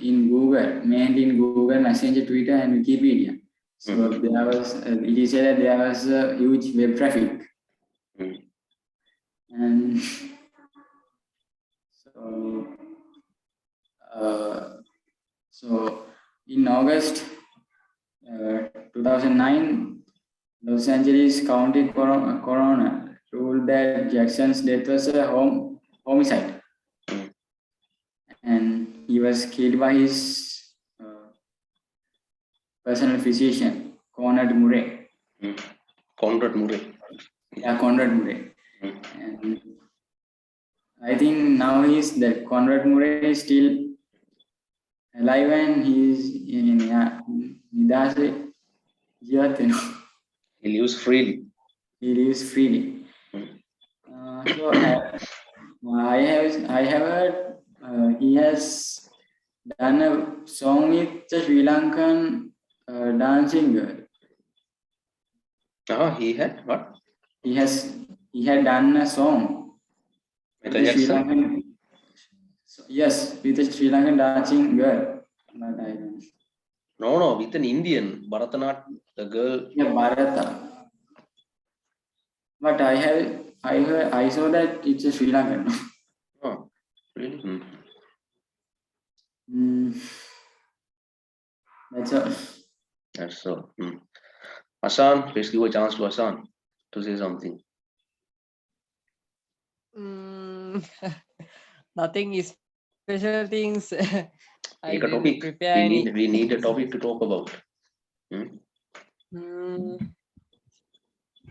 [SPEAKER 2] in Google, mainly in Google Messenger, Twitter, and Wikipedia. So there was, it is said that there was a huge web traffic. And so in August 2009, Los Angeles County coroner ruled that Jackson's death was a homicide. And he was killed by his personal physician, Conrad Murray.
[SPEAKER 1] Conrad Murray.
[SPEAKER 2] Yeah, Conrad Murray. And I think now Conrad Murray is still alive and he's in Nidase.
[SPEAKER 1] He lives freely.
[SPEAKER 2] He lives freely. So I have heard he has done a song with the Sri Lankan dancing girl.
[SPEAKER 1] He had what?
[SPEAKER 2] He had done a song.
[SPEAKER 1] Michael Jackson?
[SPEAKER 2] Yes, with a Sri Lankan dancing girl. But I don't.
[SPEAKER 1] No, with an Indian, Bharatanatyam, the girl.
[SPEAKER 2] Yeah, Bharata. But I saw that it's a Sri Lankan.
[SPEAKER 1] Oh, really?
[SPEAKER 2] That's all.
[SPEAKER 1] That's all. Hassan, please give a chance to Hassan to say something.
[SPEAKER 4] Nothing is special things.
[SPEAKER 1] Take a topic. We need a topic to talk about.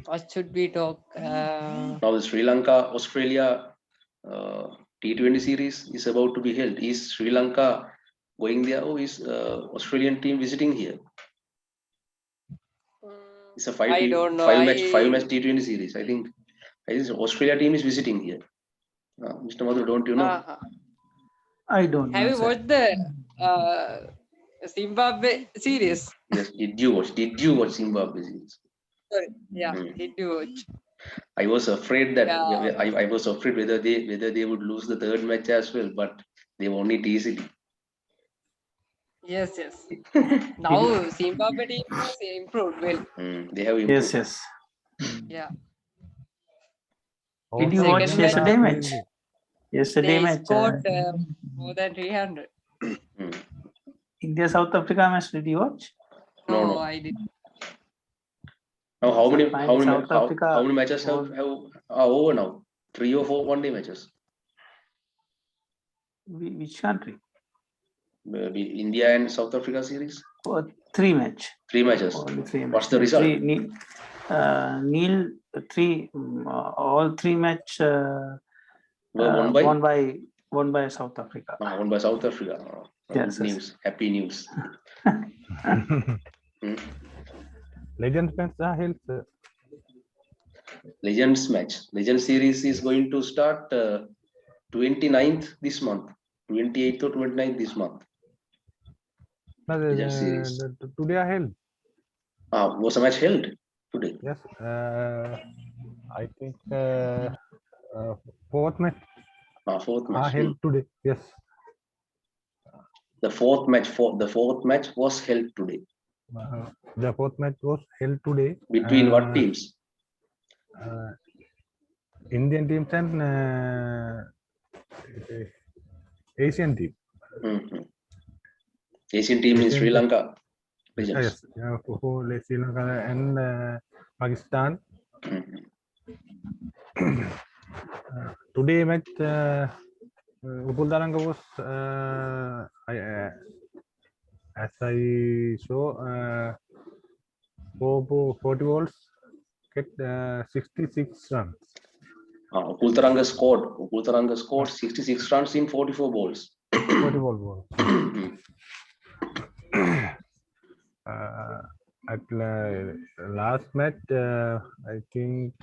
[SPEAKER 4] What should we talk?
[SPEAKER 1] Now the Sri Lanka Australia T20 series is about to be held. Is Sri Lanka going there, or is Australian team visiting here? It's a five match T20 series. I think Australia team is visiting here. Mr. Madhu, don't you know?
[SPEAKER 5] I don't know.
[SPEAKER 4] Have you watched the Zimbabwe series?
[SPEAKER 1] Yes. Did you watch Zimbabwe series?
[SPEAKER 4] Sorry. Yeah. Did you watch?
[SPEAKER 1] I was afraid that I was afraid whether they would lose the third match as well, but they won it easily.
[SPEAKER 4] Yes. Now Zimbabwe team has improved well.
[SPEAKER 1] They have improved.
[SPEAKER 5] Yes.
[SPEAKER 4] Yeah.
[SPEAKER 5] Did you watch yesterday match? Yesterday
[SPEAKER 4] They
[SPEAKER 5] match.
[SPEAKER 4] scored more than 300.
[SPEAKER 5] India South Africa match. Did you watch?
[SPEAKER 1] No.
[SPEAKER 4] I didn't.
[SPEAKER 1] Now how many
[SPEAKER 5] Africa
[SPEAKER 1] matches are over now? 3 or 4 one-day matches.
[SPEAKER 5] Which country?
[SPEAKER 1] India and South Africa series.
[SPEAKER 5] 3 match.
[SPEAKER 1] 3 matches.
[SPEAKER 5] Only 3
[SPEAKER 1] What's the result?
[SPEAKER 5] Neil, all three match
[SPEAKER 1] Were won by
[SPEAKER 5] won by South Africa.
[SPEAKER 1] won by South Africa.
[SPEAKER 5] Yes,
[SPEAKER 1] Good
[SPEAKER 5] yes.
[SPEAKER 1] news, happy news.
[SPEAKER 3] Legends match are held.
[SPEAKER 1] Legends match. Legend series is going to start 29th this month. 28th or 29th this month. Legend series.
[SPEAKER 3] Today are held.
[SPEAKER 1] Was a match held today?
[SPEAKER 3] Yes. I think fourth match
[SPEAKER 1] Fourth
[SPEAKER 3] are
[SPEAKER 1] match.
[SPEAKER 3] held today. Yes.
[SPEAKER 1] The fourth match was held today.
[SPEAKER 3] The fourth match was held today.
[SPEAKER 1] Between what teams?
[SPEAKER 3] Indian teams and Asian team.
[SPEAKER 1] Asian team in Sri Lanka.
[SPEAKER 3] Yes, for Sri Lanka and Pakistan. Today match Upul Taranga was as I saw 40 balls get 66 runs.
[SPEAKER 1] Upul Taranga scored 66 runs in 44 balls.
[SPEAKER 3] 40 balls. At last match, I think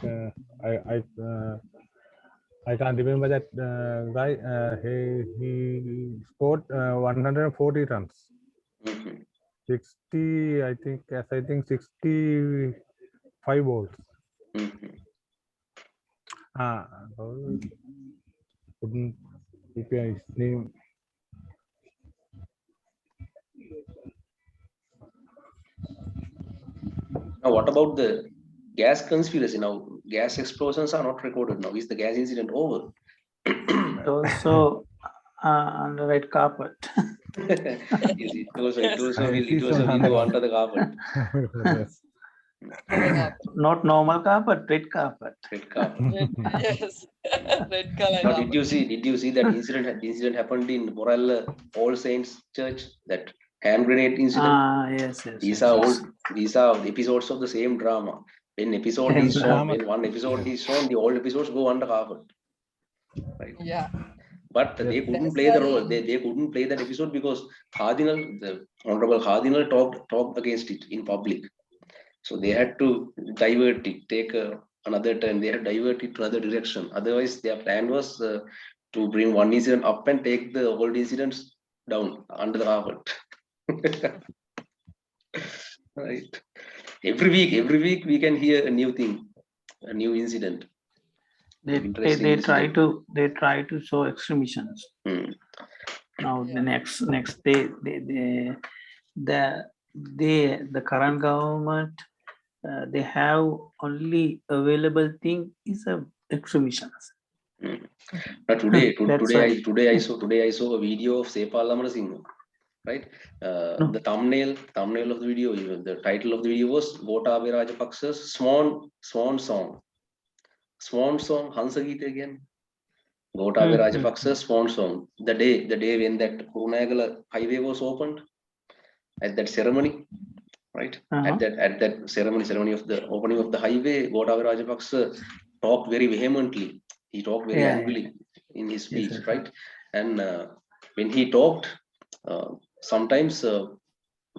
[SPEAKER 3] I can't remember that guy. He scored 140 runs. 60, I think 65 balls. Couldn't prepare his name.
[SPEAKER 1] Now, what about the gas conspiracy? Now, gas explosions are not recorded now. Is the gas incident over?
[SPEAKER 5] Also on the red carpet.
[SPEAKER 1] It also will go under the carpet.
[SPEAKER 3] Yes.
[SPEAKER 5] Not normal carpet, red carpet.
[SPEAKER 1] Red carpet.
[SPEAKER 4] Yes. Red color.
[SPEAKER 1] Now, did you see that incident happened in Morella All Saints Church? That hand grenade incident.
[SPEAKER 5] Yes.
[SPEAKER 1] These are episodes of the same drama. When episode is shown, when one episode is shown, the all episodes go under carpet. Right.
[SPEAKER 4] Yeah.
[SPEAKER 1] But they couldn't play the role. They couldn't play that episode because the Honorable Cardinal talked against it in public. So they had to divert it, take another turn. They had to divert it to another direction. Otherwise, their plan was to bring one incident up and take the old incidents down under the carpet. Right. Every week we can hear a new thing, a new incident.
[SPEAKER 5] They try to show extremisms. Now the next day the current government they have only available thing is a extremisms.
[SPEAKER 1] But today I saw a video of Sepal Amarasinghe. Right, the thumbnail of the video, even the title of the video was Gotabaya Rajapaksa's swan song. Hansagita again. Gotabaya Rajapaksa's swan song. The day when that Kurunegala highway was opened, at that ceremony, right? At that ceremony of the opening of the highway, Gotabaya Rajapaksa talked very vehemently. He talked very angrily in his speech, right? And when he talked, sometimes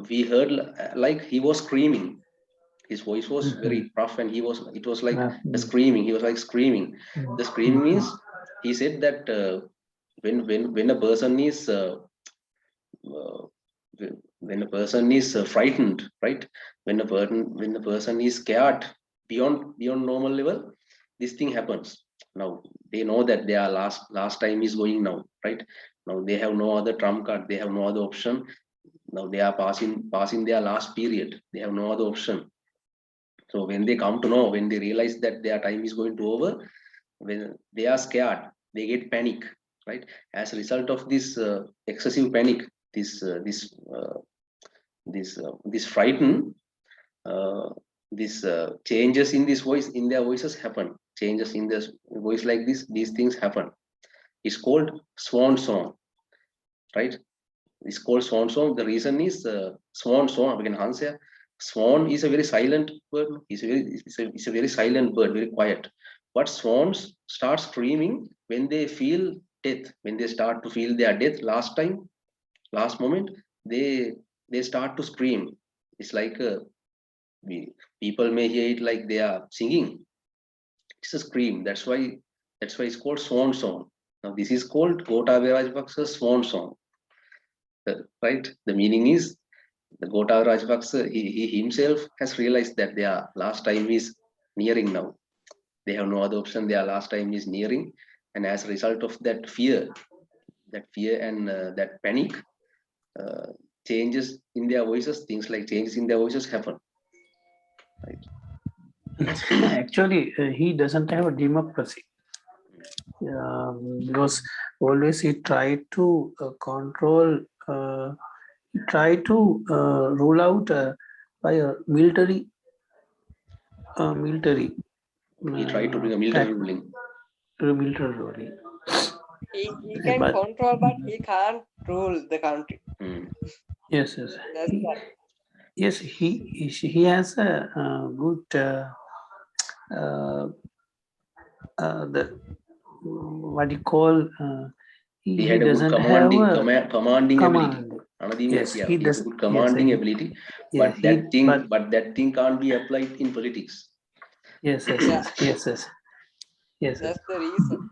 [SPEAKER 1] we heard like he was screaming. His voice was very rough, and it was like a screaming. He was like screaming. The screaming means he said that when a person is frightened, right? When a person is scared beyond normal level, this thing happens. Now they know that their last time is going now, right? Now they have no other trump card. They have no other option. Now they are passing their last period. They have no other option. So when they come to know, when they realize that their time is going to over, when they are scared, they get panic, right? As a result of this excessive panic, this frighten, these changes in this voice, in their voices happen. Changes in this voice like this, these things happen. It's called swan song, right? It's called swan song. The reason is swan song. Again, Hansya, Swan is a very silent bird. It's a very silent bird, very quiet. But swans start screaming when they feel death, when they start to feel their death. Last moment, they start to scream. It's like people may hear it like they are singing. It's a scream. That's why it's called swan song. Now this is called Gotabaya Rajapaksa's swan song. Right? The meaning is the Gotabaya Rajapaksa, he himself has realized that their last time is nearing now. They have no other option. Their last time is nearing, and as a result of that fear and that panic, changes in their voices, things like changes in their voices happen. Right?
[SPEAKER 5] Actually, he doesn't have a democracy. Because always he tried to control, try to rule out by a military.
[SPEAKER 1] He tried to bring a military ruling.
[SPEAKER 5] Military ruling.
[SPEAKER 4] He can control, but he can't rule the country.
[SPEAKER 5] Yes.
[SPEAKER 4] That's
[SPEAKER 5] Yes, he has a good the what you call
[SPEAKER 1] he had a good commanding ability.
[SPEAKER 5] Yes,
[SPEAKER 1] he has a good commanding ability,
[SPEAKER 5] yes,
[SPEAKER 1] but that thing can't be applied in politics.
[SPEAKER 5] Yes.
[SPEAKER 4] that's the reason.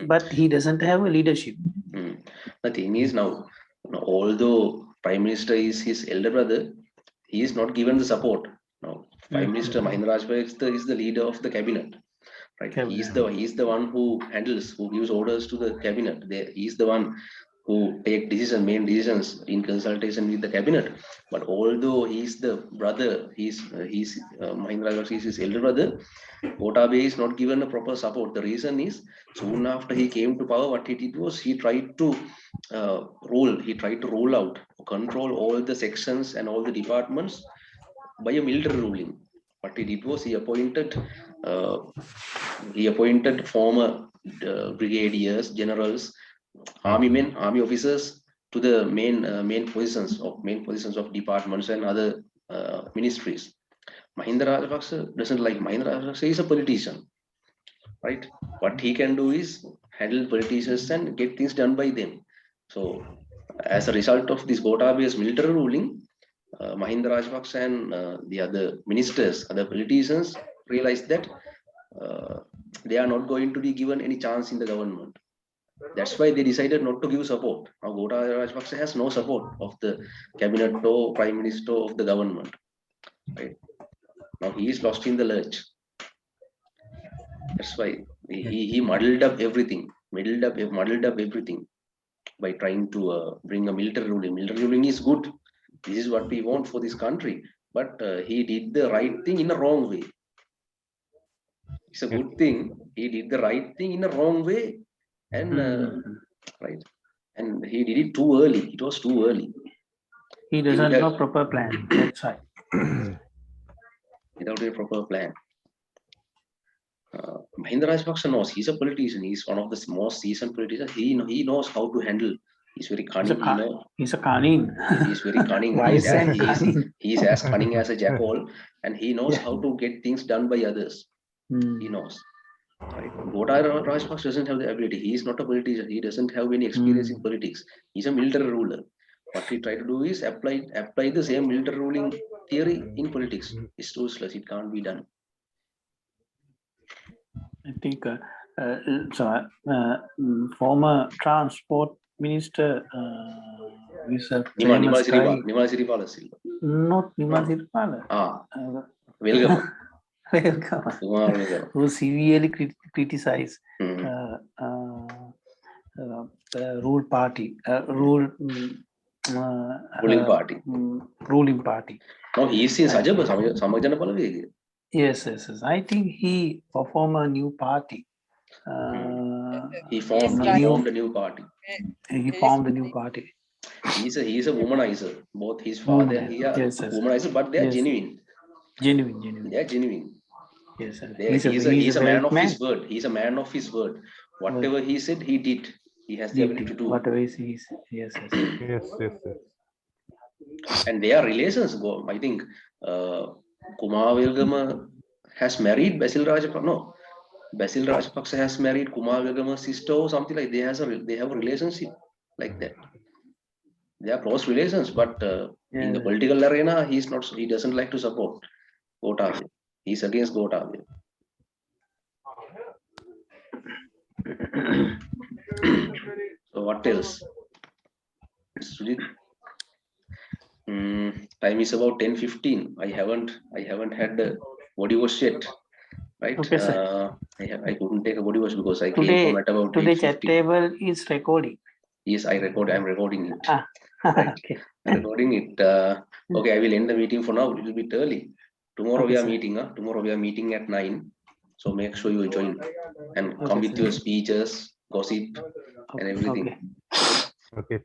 [SPEAKER 5] But he doesn't have a leadership.
[SPEAKER 1] The thing is now, although Prime Minister is his elder brother, he is not given the support. Now, Prime Minister Mahinda Rajapaksa is the leader of the cabinet. Right? He is the one who gives orders to the cabinet. He is the one who main decisions in consultation with the cabinet. But although he is the brother, Mahinda Rajapaksa is his elder brother, Gotabaya is not given a proper support. The reason is, soon after he came to power, what he did was he tried to rule out, control all the sections and all the departments by a military ruling. What he did was he appointed former brigadiers, generals, army men, army officers to the main positions of departments and other ministries. Mahinda Rajapaksa doesn't like. Mahinda Rajapaksa is a politician, right? What he can do is handle politicians and get things done by them. So, as a result of this Gotabaya's military ruling, Mahinda Rajapaksa and the other ministers, other politicians realized that they are not going to be given any chance in the government. That's why they decided not to give support. Now Gotabaya Rajapaksa has no support of the cabinet or prime minister of the government. Right? Now he is lost in the lurch. That's why he muddled up everything by trying to bring a military ruling. Military ruling is good. This is what we want for this country. But he did the right thing in a wrong way. It's a good thing. He did the right thing in a wrong way, and right, and he did it too early. It was too early.
[SPEAKER 5] He doesn't have a proper plan. That's right.
[SPEAKER 1] Without a proper plan. Mahinda Rajapaksa knows he's a politician. He's one of the most seasoned politicians. He knows how to handle. He's very cunning.
[SPEAKER 5] He's a cunning.
[SPEAKER 1] He's very cunning. He's as cunning as a jackal, and he knows how to get things done by others. He knows. Right? Gotabaya Rajapaksa doesn't have the ability. He is not a politician. He doesn't have any experience in politics. He's a military ruler. What he tried to do is apply the same military ruling theory in politics. It's useless. It can't be done.
[SPEAKER 5] I think former transport minister
[SPEAKER 1] Nimala Siripala Silva.
[SPEAKER 5] Not Nimala Siripala.
[SPEAKER 1] Welcome.
[SPEAKER 5] Who severely criticized ruling party.
[SPEAKER 1] No, he is in Sajaba Samajana Palavega.
[SPEAKER 5] Yes. I think he performed a new party.
[SPEAKER 1] He formed a new party.
[SPEAKER 5] He formed a new party.
[SPEAKER 1] He is a womanizer. Both his father and he are womanizer, but they are genuine.
[SPEAKER 5] Genuine.
[SPEAKER 1] They are genuine.
[SPEAKER 5] Yes,
[SPEAKER 1] he's a man of his word. He's a man of his word. Whatever he said, he did. He has the ability to do.
[SPEAKER 5] Whatever he says, yes.
[SPEAKER 1] And their relations go. I think Kumar Welgama has married Basil Rajapaksa. No, Basil Rajapaksa has married Kumar Welgama's sister or something like. They have a relationship like that. They are close relations, but in the political arena, he doesn't like to support Gotabaya. He's against Gotabaya. So what else? Time is about 10:15. I haven't had the body wash yet, right?
[SPEAKER 5] Okay, sir.
[SPEAKER 1] I couldn't take a body wash because I
[SPEAKER 5] Today-
[SPEAKER 1] came home at about
[SPEAKER 5] Today
[SPEAKER 1] 8:50.
[SPEAKER 5] chat table is recording.
[SPEAKER 1] Yes, I'm recording it.
[SPEAKER 5] Right.
[SPEAKER 1] Okay. I'm recording it. Okay, I will end the meeting for now. A little bit early. Tomorrow
[SPEAKER 5] Okay,
[SPEAKER 1] we are
[SPEAKER 5] sir.
[SPEAKER 1] meeting. Tomorrow we are meeting at 9. So make sure you join and come
[SPEAKER 5] Okay,
[SPEAKER 1] with
[SPEAKER 5] sir.
[SPEAKER 1] your speeches, gossip, and everything.
[SPEAKER 5] Okay.
[SPEAKER 3] Okay.